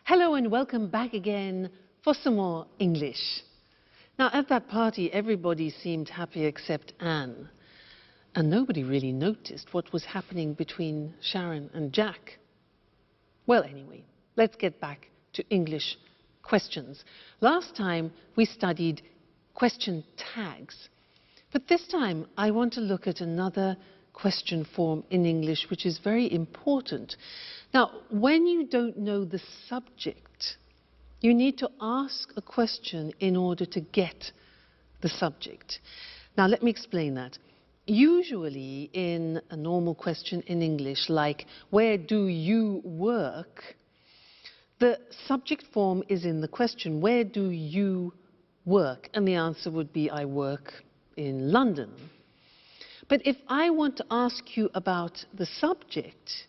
Hello and welcome back again for some more English. Now, at that party, everybody seemed happy except Anne. And nobody really noticed what was happening between Sharon and Jack. Well, anyway, let's get back to English questions. Last time we studied question tags. But this time I want to look at another question form in English which is very important. Now, when you don't know the subject, you need to ask a question in order to get the subject. Now, let me explain that. Usually in a normal question in English, like, where do you work? The subject form is in the question, where do you work? And the answer would be, I work in London. But if I want to ask you about the subject,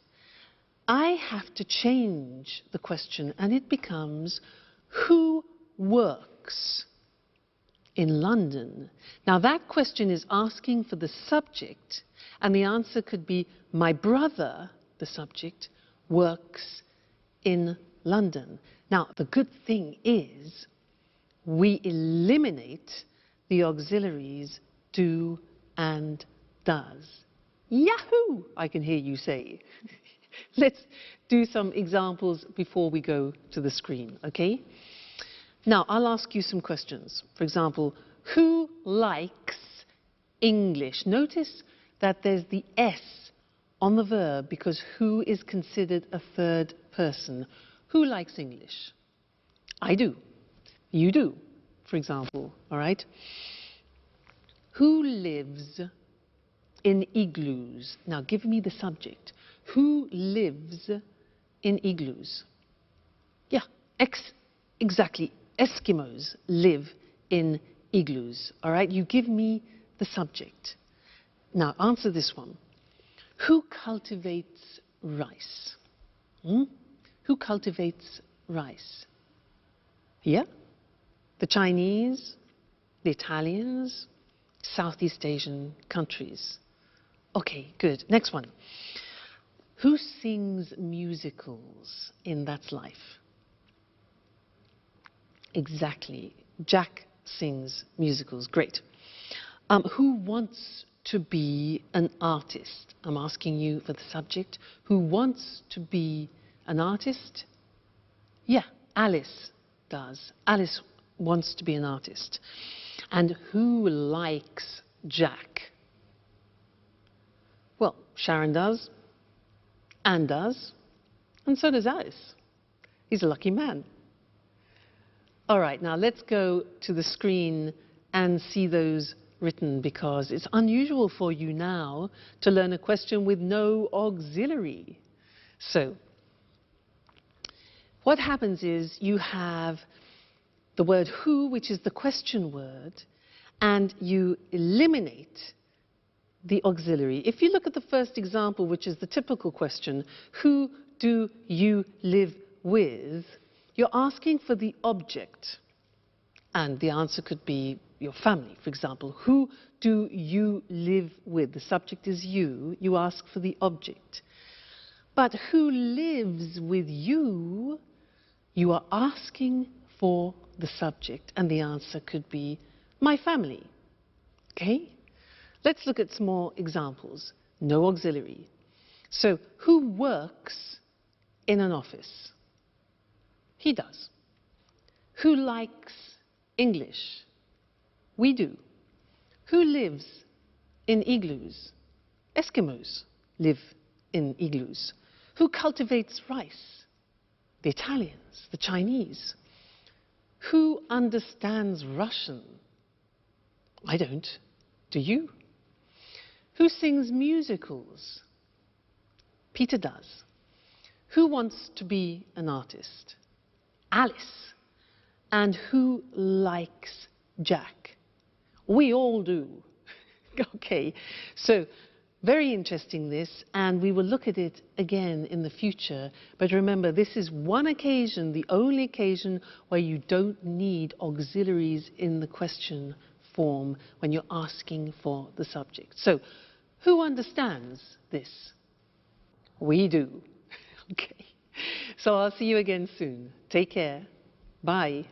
I have to change the question and it becomes, who works in London? Now that question is asking for the subject and the answer could be, my brother, the subject, works in London. Now the good thing is we eliminate the auxiliaries do and does. Yahoo! I can hear you say. Let's do some examples before we go to the screen, okay? Now, I'll ask you some questions. For example, who likes English? Notice that there's the S on the verb because who is considered a third person. Who likes English? I do. You do, for example, all right? Who lives in igloos? Now, give me the subject. Who lives in igloos? Yeah, exactly. Eskimos live in igloos. All right, you give me the subject. Now, answer this one. Who cultivates rice? Who cultivates rice? Yeah? The Chinese, the Italians, Southeast Asian countries. Okay, good. Next one. Who sings musicals in That's Life? Exactly. Jack sings musicals. Great. Who wants to be an artist? I'm asking you for the subject. Who wants to be an artist? Yeah, Alice does. Alice wants to be an artist. And who likes Jack? Well, Sharon does. Anne does, and so does Alice. He's a lucky man. All right, now let's go to the screen and see those written because it's unusual for you now to learn a question with no auxiliary. So, what happens is you have the word who, which is the question word, and you eliminate the auxiliary. If you look at the first example, which is the typical question, who do you live with? You're asking for the object. And the answer could be your family, for example. Who do you live with? The subject is you. You ask for the object. But who lives with you? You are asking for the subject. And the answer could be my family. Okay? Let's look at some more examples. No auxiliary. So, who works in an office? He does. Who likes English? We do. Who lives in igloos? Eskimos live in igloos. Who cultivates rice? The Italians, the Chinese. Who understands Russian? I don't. Do you? Who sings musicals? Peter does. Who wants to be an artist? Alice. And who likes Jack? We all do. Okay, so very interesting this, and we will look at it again in the future. But remember, this is one occasion, the only occasion where you don't need auxiliaries in the question form when you're asking for the subject. So, who understands this? We do. Okay. So I'll see you again soon. Take care. Bye.